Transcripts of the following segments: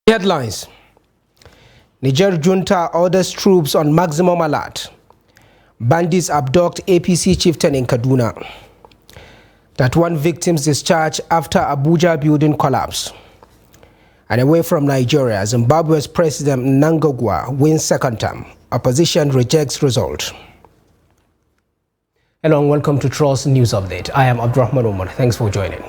Headlines: Niger junta orders troops on maximum alert. Bandits abduct APC chieftain in Kaduna. 31 victims discharged after Abuja building collapse. And away from Nigeria, Zimbabwe's President Mnangagwa wins second term. Opposition rejects result. Hello and welcome to Trust News Update. I am Abdurrahman Omar. Thanks for joining.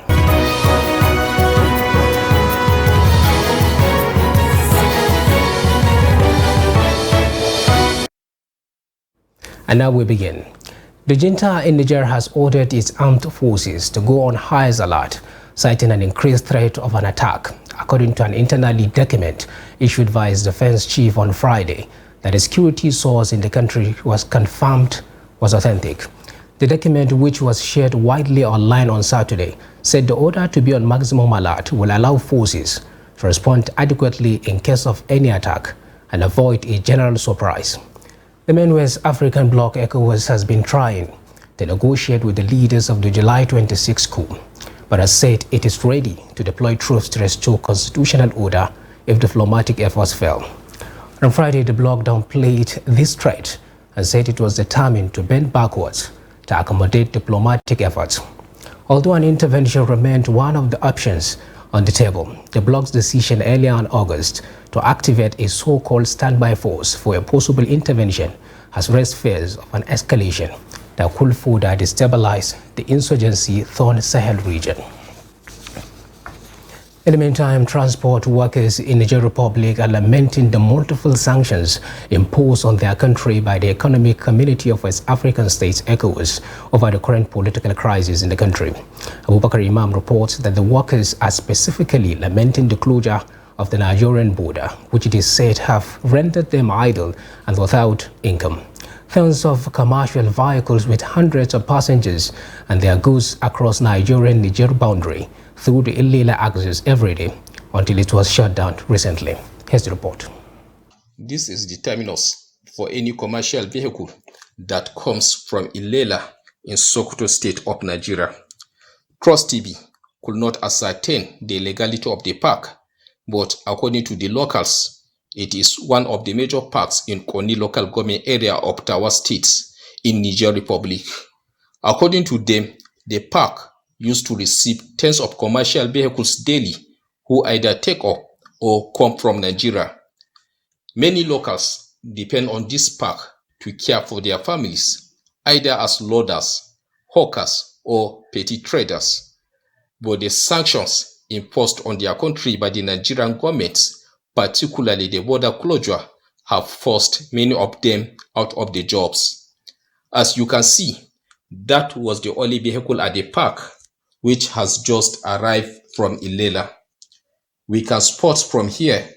And now we begin. The junta in Niger has ordered its armed forces to go on high alert, citing an increased threat of an attack. According to an internally document issued by its defense chief on Friday, that a security source in the country was confirmed was authentic. The document, which was shared widely online on Saturday, said the order to be on maximum alert will allow forces to respond adequately in case of any attack and avoid a general surprise. The main West African bloc ECOWAS has been trying to negotiate with the leaders of the July 26 coup, but has said it is ready to deploy troops to restore constitutional order if diplomatic efforts fail. On Friday, the bloc downplayed this threat and said it was determined to bend backwards to accommodate diplomatic efforts. Although an intervention remained one of the options on the table, the bloc's decision earlier in August to activate a so-called standby force for a possible intervention has raised fears of an escalation that could further destabilize the insurgency-torn Sahel region. In the meantime, transport workers in the Niger Republic are lamenting the multiple sanctions imposed on their country by the Economic Community of West African States, ECOWAS, over the current political crisis in the country. Abubakar Imam reports that the workers are specifically lamenting the closure of the Nigerian border, which it is said have rendered them idle and without income. Thousands of commercial vehicles with hundreds of passengers and their goods across Nigerian-Niger boundary through the Ilela axis every day until it was shut down recently. Here's the report. This is the terminus for any commercial vehicle that comes from Ilela in Sokoto State of Nigeria. Trust TV could not ascertain the legality of the park, but according to the locals, it is one of the major parks in Koni local government area of Tawa State in Niger Republic. According to them, the park used to receive tens of commercial vehicles daily who either take off or come from Nigeria. Many locals depend on this park to care for their families, either as loaders, hawkers, or petty traders. But the sanctions imposed on their country by the Nigerian government, particularly the border closure, have forced many of them out of the jobs. As you can see, that was the only vehicle at the park, which has just arrived from Ilela. We can spot from here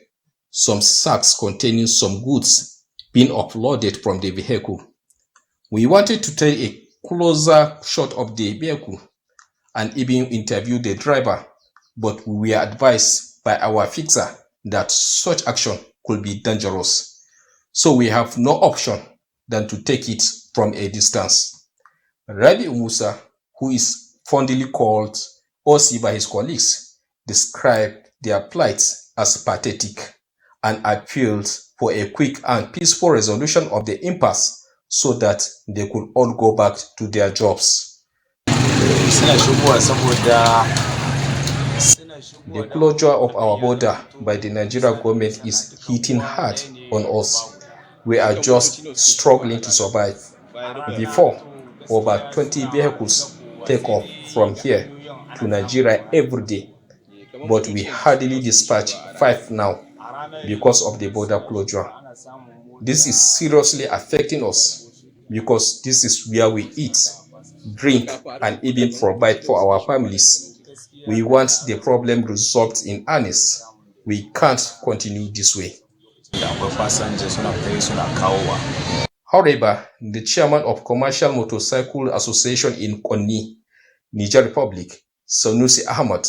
some sacks containing some goods being offloaded from the vehicle. We wanted to take a closer shot of the vehicle and even interview the driver, but we were advised by our fixer that such action could be dangerous. So we have no option than to take it from a distance. Rabi Musa, who is fondly called OC by his colleagues, described their plight as pathetic and appealed for a quick and peaceful resolution of the impasse so that they could all go back to their jobs. The closure of our border by the Nigerian government is hitting hard on us. We are just struggling to survive. Before, over 20 vehicles take off from here to Nigeria every day, but we hardly dispatch 5 now because of the border closure. This is seriously affecting us because this is where we eat, drink, and even provide for our families. We want the problem resolved in earnest. We can't continue this way. However, the chairman of Commercial Motorcycle Association in Konni, Niger Republic, Sanusi Ahmad,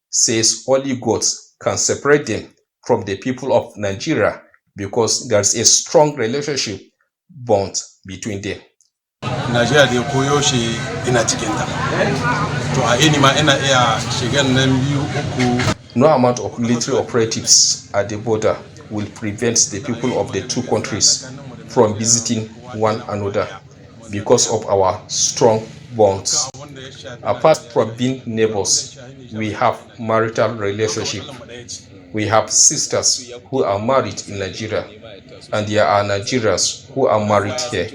says only God can separate them from the people of Nigeria because there's a strong relationship bond between them. Najeriya da koyo shi ina cikin ta. To a ini ma ina iya shigan nan biyu uku No amount of military operatives at the border will prevent the people of the two countries from visiting one another because of our strong bonds. Apart from being neighbors, we have marital relationship. We have sisters who are married in Nigeria, and there are Nigerians who are married here.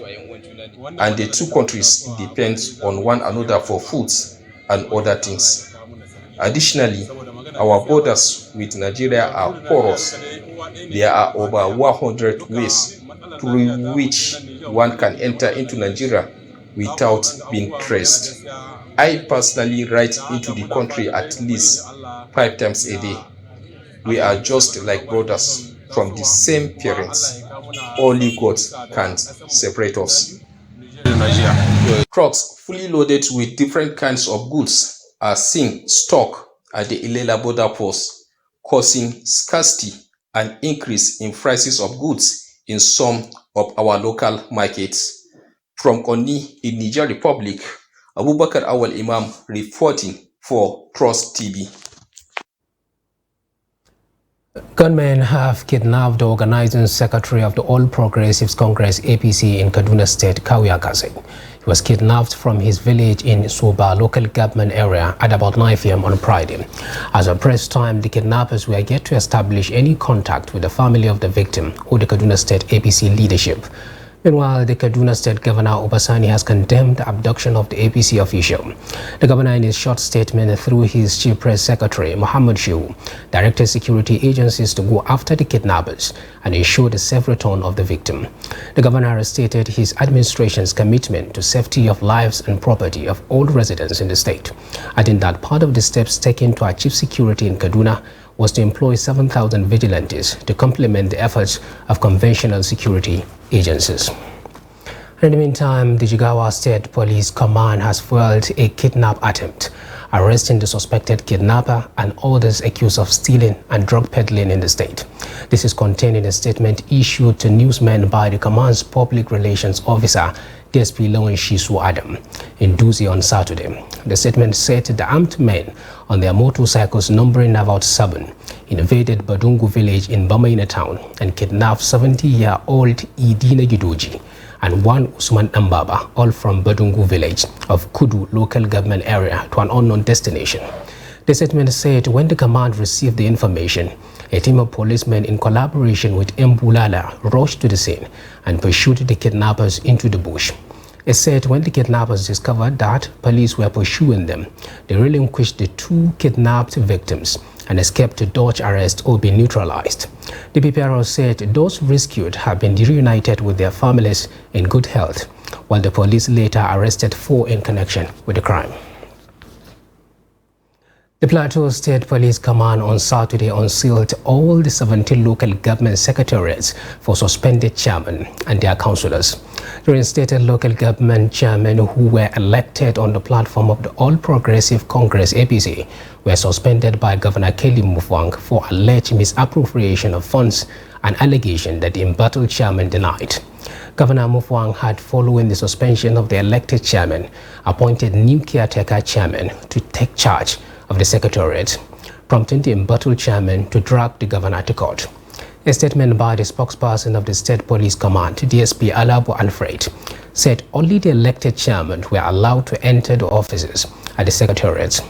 And the two countries depend on one another for foods and other things. Additionally, our borders with Nigeria are porous. There are over 100 ways through which one can enter into Nigeria without being traced. I personally ride into the country at least 5 times a day. We are just like brothers from the same parents. Only God can separate us. Trucks fully loaded with different kinds of goods are seen stuck at the Ilela border post, causing scarcity and increase in prices of goods in some of our local markets. From Konni in Niger Republic, Abubakar Awal Imam reporting for Trust TV. Gunmen have kidnapped the organizing secretary of the All Progressives Congress APC in Kaduna State, Kawia Kassim. He was kidnapped from his village in Soba local government area at about 9 p.m. on Friday. As of press time, the kidnappers were yet to establish any contact with the family of the victim or the Kaduna State APC leadership. Meanwhile, the Kaduna State Governor Obasani has condemned the abduction of the APC official. The governor, in his short statement through his chief press secretary, Muhammad Shehu, directed security agencies to go after the kidnappers and ensure the safe return of the victim. The governor has stated his administration's commitment to safety of lives and property of all residents in the state, adding that part of the steps taken to achieve security in Kaduna was to employ 7,000 vigilantes to complement the efforts of conventional security agencies. In the meantime, the Jigawa State Police Command has foiled a kidnap attempt, arresting the suspected kidnapper and others accused of stealing and drug peddling in the state. This is contained in a statement issued to newsmen by the command's public relations officer, DSP Lawan Shisu Adam, in Duzi on Saturday. The statement said the armed men on their motorcycles numbering about 7 invaded Badungu village in Bamaina town and kidnapped 70-year-old Idina Gidoji and one Usman Ambaba, all from Badungu village of Kudu local government area, to an unknown destination. The statement said when the command received the information, a team of policemen in collaboration with Mbulala rushed to the scene and pursued the kidnappers into the bush. It said when the kidnappers discovered that police were pursuing them, they relinquished the 2 kidnapped victims and escaped to dodge arrest or be neutralized. The PPRO said those rescued have been reunited with their families in good health, while the police later arrested 4 in connection with the crime. The Plateau State Police Command on Saturday unsealed all the 17 local government secretariats for suspended chairmen and their councillors. The reinstated local government chairmen who were elected on the platform of the All Progressive Congress APC were suspended by Governor Kelly Mufwang for alleged misappropriation of funds, an allegation that the embattled chairman denied. Governor Mufwang had, following the suspension of the elected chairman, appointed new caretaker chairman to take charge of the secretariat, prompting the embattled chairman to drag the governor to court. A statement by the spokesperson of the State Police Command, DSP Alabo Alfred, said only the elected chairmen were allowed to enter the offices at the secretariat.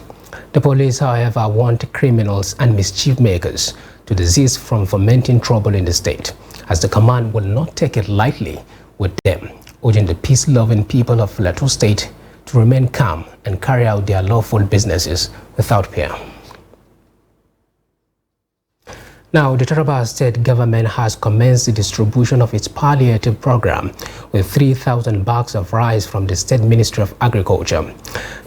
The police, however, want criminals and mischief makers to desist from fomenting trouble in the state, as the command will not take it lightly with them, urging the peace-loving people of Plateau State to remain calm and carry out their lawful businesses without fear. Now, the Taraba State government has commenced the distribution of its palliative program with 3,000 bags of rice from the State Ministry of Agriculture.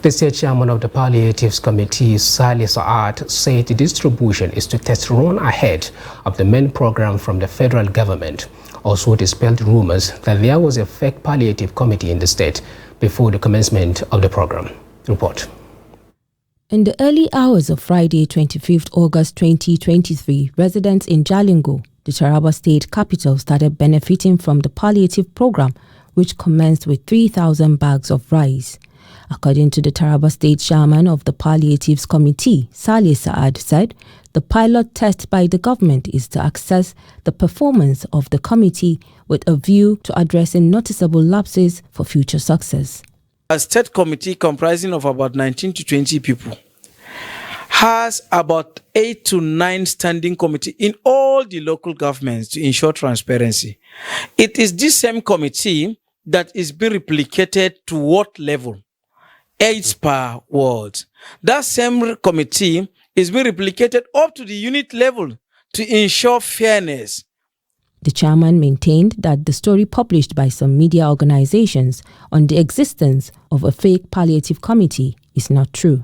The state chairman of the Palliatives Committee, Saleh Saad, said the distribution is to test run ahead of the main program from the federal government. Also dispelled rumors that there was a fake palliative committee in the state before the commencement of the program. Report. In the early hours of Friday, 25th August 2023, residents in Jalingo, the Taraba state capital, started benefiting from the palliative program, which commenced with 3,000 bags of rice. According to the Taraba state chairman of the Palliatives Committee, Saleh Saad, said the pilot test by the government is to assess the performance of the committee with a view to addressing noticeable lapses for future success. A state committee comprising of about 19 to 20 people has about 8 to 9 standing committees in all the local governments to ensure transparency. It is this same committee that is being replicated to what level? 8 per ward. That same committee is being replicated up to the unit level to ensure fairness. The chairman maintained that the story published by some media organizations on the existence of a fake palliative committee is not true.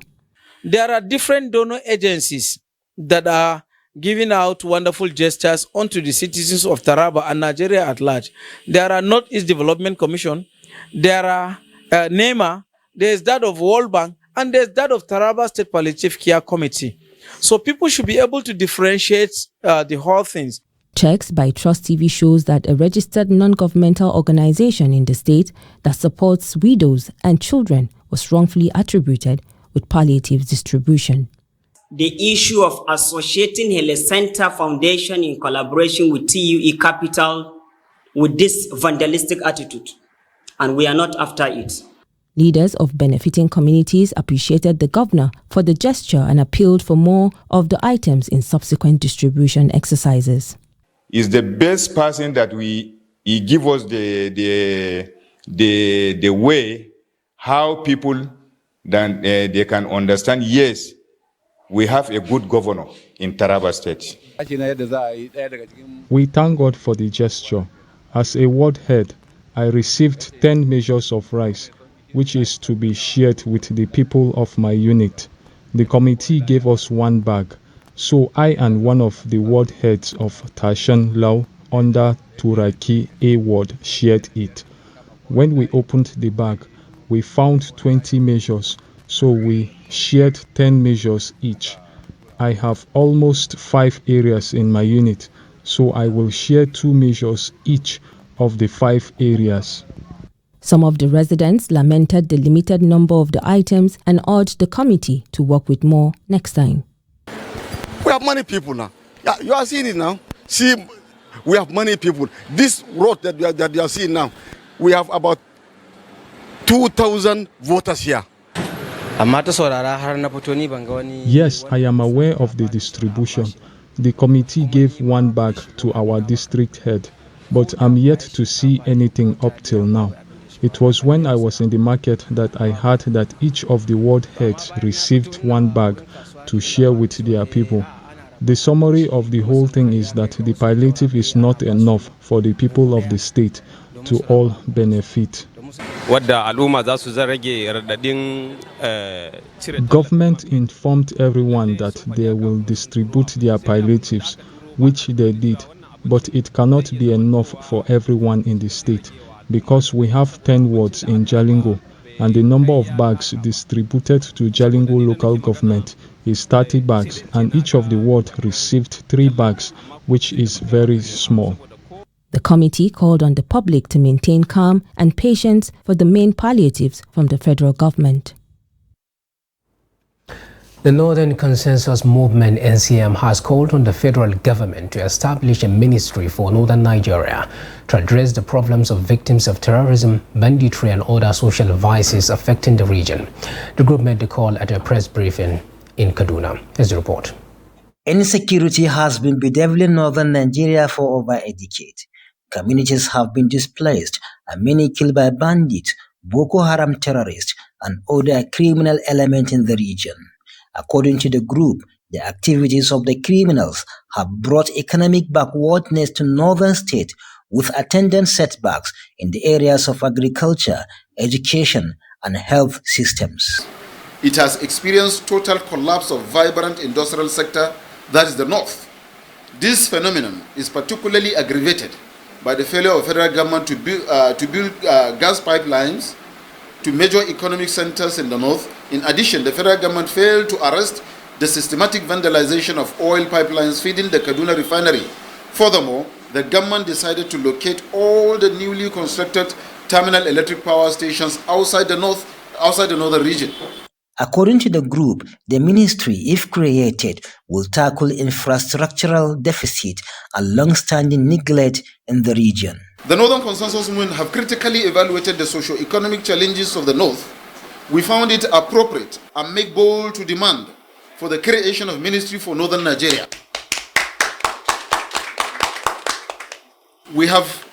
There are different donor agencies that are giving out wonderful gestures onto the citizens of Taraba and Nigeria at large. There are Northeast Development Commission, there are NEMA, there is that of World Bank, and there is that of Taraba State Palliative Care Committee. So people should be able to differentiate the whole things. Checks by Trust TV shows that a registered non-governmental organization in the state that supports widows and children was wrongfully attributed with palliative distribution. The issue of associating Hele Center Foundation in collaboration with TUE Capital with this vandalistic attitude, and we are not after it. Leaders of benefiting communities appreciated the governor for the gesture and appealed for more of the items in subsequent distribution exercises. Is the best person that he give us the way how people then they can understand, yes, we have a good governor in Taraba State. We thank God for the gesture. As a ward head, I received 10 measures of rice, which is to be shared with the people of my unit. The committee gave us 1 bag, so I and one of the ward heads of Tashan Lau under Turaki A ward shared it. When we opened the bag, we found 20 measures, so we shared 10 measures each. I have almost 5 areas in my unit, so I will share 2 measures each of the 5 areas. Some of the residents lamented the limited number of the items and urged the committee to work with more next time. We have many people now. Yeah, you are seeing it now. See, we have many people. This road that you are seeing now, we have about 2,000 voters here. Yes, I am aware of the distribution. The committee gave 1 bag to our district head, but I'm yet to see anything up till now. It was when I was in the market that I heard that each of the ward heads received 1 bag to share with their people. The summary of the whole thing is that the palliative is not enough for the people of the state to all benefit. Government informed everyone that they will distribute their palliatives, which they did, but it cannot be enough for everyone in the state, because we have 10 wards in Jalingo, and the number of bags distributed to Jalingo local government is 30 bags, and each of the ward received 3 bags, which is very small. The committee called on the public to maintain calm and patience for the main palliatives from the federal government. The Northern Consensus Movement (NCM) has called on the federal government to establish a ministry for northern Nigeria to address the problems of victims of terrorism, banditry and other social vices affecting the region. The group made the call at a press briefing in Kaduna. Here's the report. Insecurity has been bedeviling northern Nigeria for over a decade. Communities have been displaced and many killed by bandits, Boko Haram terrorists, and other criminal elements in the region. According to the group, the activities of the criminals have brought economic backwardness to northern states with attendant setbacks in the areas of agriculture, education, and health systems. It has experienced total collapse of vibrant industrial sector, that is the north. This phenomenon is particularly aggravated by the failure of federal government to build gas pipelines to major economic centers in the north. In addition, the federal government failed to arrest the systematic vandalization of oil pipelines feeding the Kaduna refinery. Furthermore, the government decided to locate all the newly constructed terminal electric power stations outside the northern region. According to the group, the ministry, if created, will tackle infrastructural deficit and long-standing neglect in the region. The Northern Consensus Movement have critically evaluated the socio-economic challenges of the North. We found it appropriate and make bold to demand for the creation of Ministry for Northern Nigeria. We have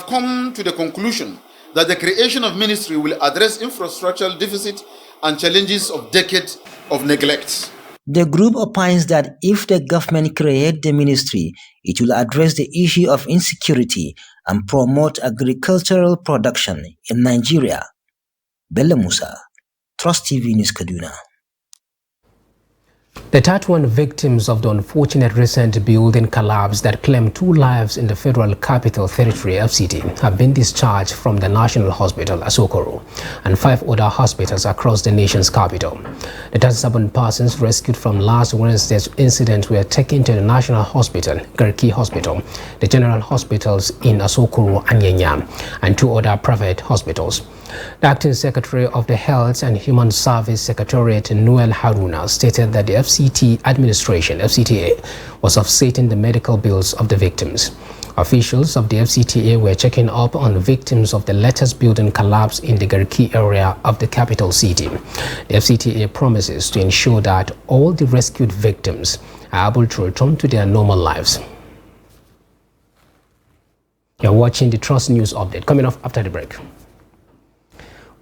come to the conclusion that the creation of ministry will address infrastructural deficit and challenges of decades of neglect. The group opines that if the government create the ministry, it will address the issue of insecurity and promote agricultural production in Nigeria. Bello Musa, Trust TV News, Kaduna. The 31 victims of the unfortunate recent building collapse that claimed 2 lives in the Federal Capital Territory (FCT) have been discharged from the National Hospital, Asokoro, and 5 other hospitals across the nation's capital. The 37 persons rescued from last Wednesday's incident were taken to the National Hospital, Garki Hospital, the General Hospitals in Asokoro and Yenya, and 2 other private hospitals. The Acting Secretary of the Health and Human Service Secretariat, Noel Haruna, stated that the FCT administration, FCTA, was offsetting the medical bills of the victims. Officials of the FCTA were checking up on victims of the latest building collapse in the Garki area of the capital city. The FCTA promises to ensure that all the rescued victims are able to return to their normal lives. You're watching the Trust News Update. Coming up after the break,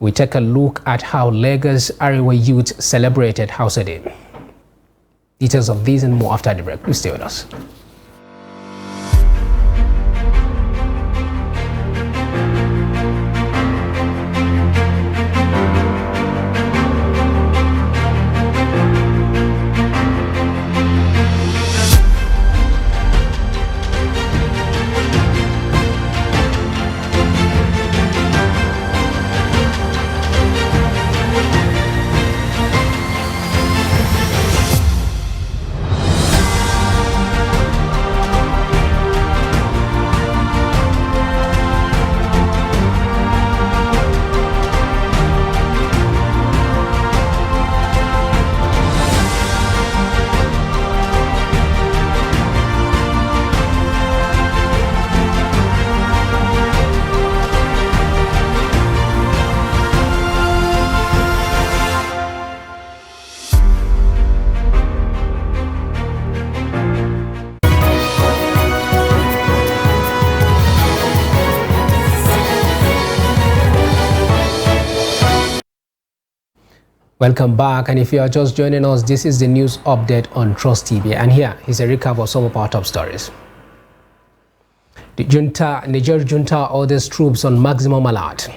we take a look at how Lagos Arewa youth celebrated Hausa Day. Details of these and more after the break. Please stay with us. Welcome back, and if you are just joining us, this is the news update on Trust TV, and here is a recap of some of our top stories. The Niger junta orders troops on maximum alert,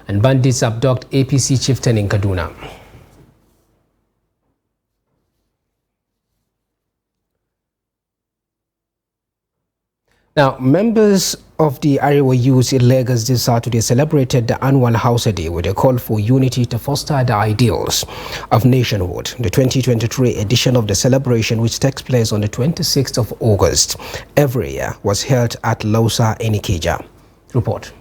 and bandits abduct APC chieftain in Kaduna. Now, members of the Arewa youth in Lagos this Saturday celebrated the annual Hausa Day with a call for unity to foster the ideals of nationhood. The 2023 edition of the celebration, which takes place on the 26th of August every year, was held at Lausa in Ikeja. Report.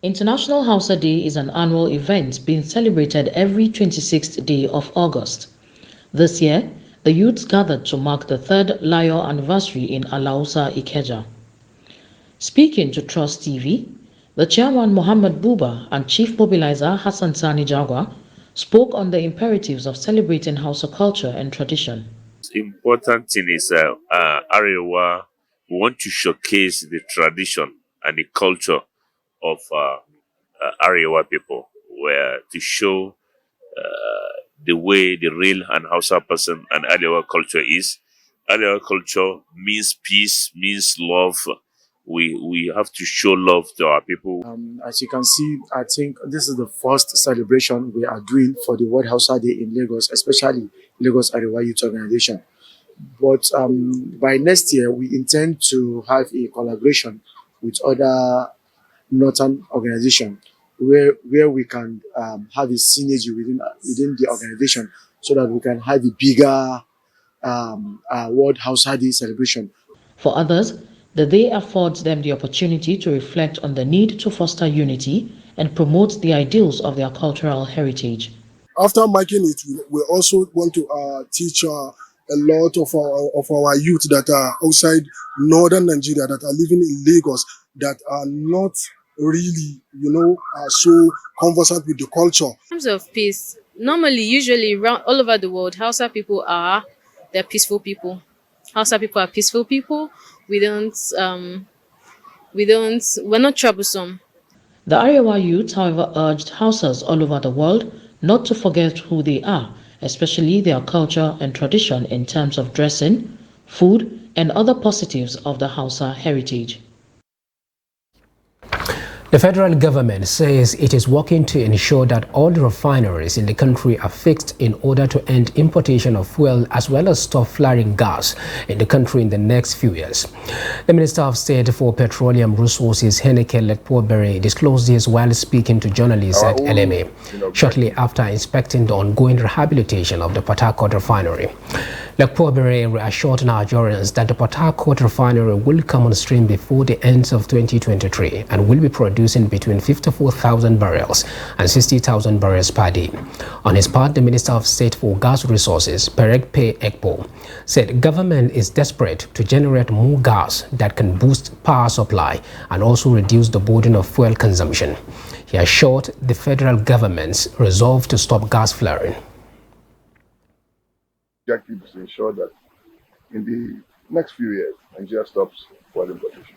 International Hausa Day is an annual event being celebrated every 26th day of August. This year, the youths gathered to mark the 3rd Layo anniversary in Alausa, Ikeja. Speaking to Trust TV, the chairman Muhammad Buba and chief mobilizer Hassan Sani Jagwa spoke on the imperatives of celebrating Hausa culture and tradition. The important thing is Arewa, we want to showcase the tradition and the culture of Arewa people, where to show the way the real and Hausa person and Arewa culture is. Arewa culture means peace, means love. We have to show love to our people. As you can see, I think this is the first celebration we are doing for the World Hausa Day in Lagos, especially Lagos Arewa Youth Organization. But by next year, we intend to have a collaboration with other northern organizations where we can have a synergy within the organization so that we can have a bigger World Hausa Day celebration. For others, the day affords them the opportunity to reflect on the need to foster unity and promote the ideals of their cultural heritage. After marking it, we also want to teach a lot of our youth that are outside northern Nigeria, that are living in Lagos, that are not really, so conversant with the culture. In terms of peace, usually all over the world, Hausa people they're peaceful people. Hausa people are peaceful people. We're not troublesome. The Arewa youth, however, urged Hausas all over the world not to forget who they are, especially their culture and tradition in terms of dressing, food, and other positives of the Hausa heritage. The federal government says it is working to ensure that all the refineries in the country are fixed in order to end importation of fuel as well as stop flaring gas in the country in the next few years. The Minister of State for Petroleum Resources, Henneke Lekpobere, disclosed this while speaking to journalists at LMA, shortly after inspecting the ongoing rehabilitation of the Port Harcourt refinery. Lekpobere reassured Nigerians that the Port Harcourt refinery will come on stream before the end of 2023 and will be producing between 54,000 barrels and 60,000 barrels per day. On his part, the Minister of State for Gas Resources, Perekpe Ekpo, said government is desperate to generate more gas that can boost power supply and also reduce the burden of fuel consumption. He assured the federal government's resolve to stop gas flaring. Objective is to ensure that in the next few years, Nigeria stops fuel importation.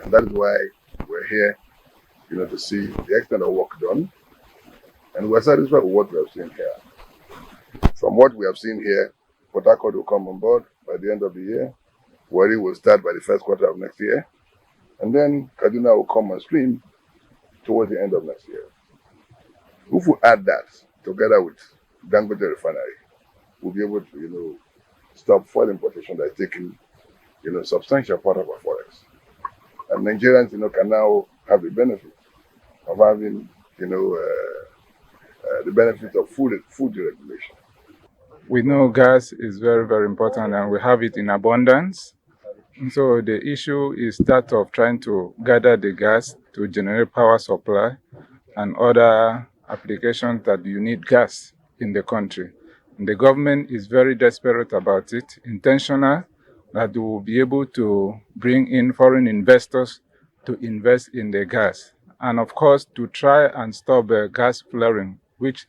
And that is why we're here, to see the extent of work done. And we're satisfied with what we have seen here. From what we have seen here, Port Harcourt will come on board by the end of the year. Warri will start by the first quarter of next year. And then Kaduna will come on stream towards the end of next year. If we add that together with Dangote Refinery, we'll be able to, stop fuel importation that is taking, substantial part of our forex. And Nigerians, can now have the benefit of having, the benefit of food deregulation. We know gas is very, very important and we have it in abundance. And so the issue is that of trying to gather the gas to generate power supply and other applications that you need gas in the country. And the government is very desperate about it, intentional, that we will be able to bring in foreign investors to invest in the gas. And of course, to try and stop gas flaring,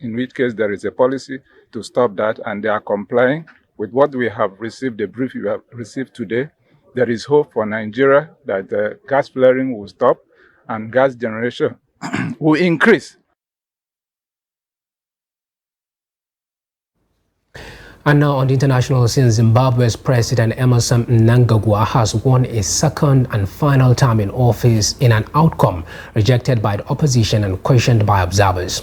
in which case there is a policy to stop that, and they are complying with what we have received, the brief we have received today. There is hope for Nigeria that gas flaring will stop and gas generation will increase. And now on the international scene, Zimbabwe's President Emmerson Mnangagwa has won a second and final term in office in an outcome rejected by the opposition and questioned by observers.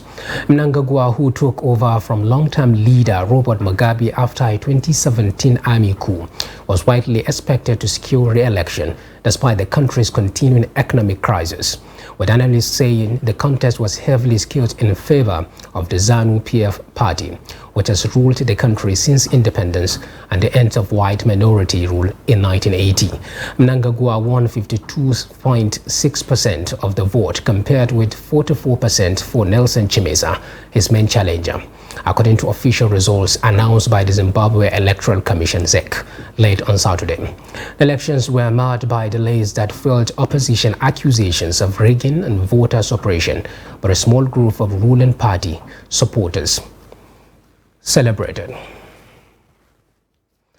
Mnangagwa, who took over from long-term leader Robert Mugabe after a 2017 army coup, was widely expected to secure re-election despite the country's continuing economic crisis, with analysts saying the contest was heavily skewed in favor of the ZANU-PF party, which has ruled the country since independence and the end of white minority rule in 1980. Mnangagwa won 52.6% of the vote compared with 44% for Nelson Chamisa, his main challenger, according to official results announced by the Zimbabwe Electoral Commission (ZEC) late on Saturday. The elections were marred by delays that fueled opposition accusations of rigging and voter suppression, but a small group of ruling party supporters celebrated.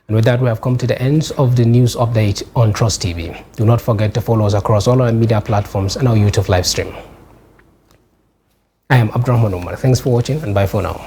And with that, we have come to the end of the news update on Trust TV. Do not forget to follow us across all our media platforms and our YouTube live stream. I am Abdurrahman Umar. Thanks for watching and bye for now.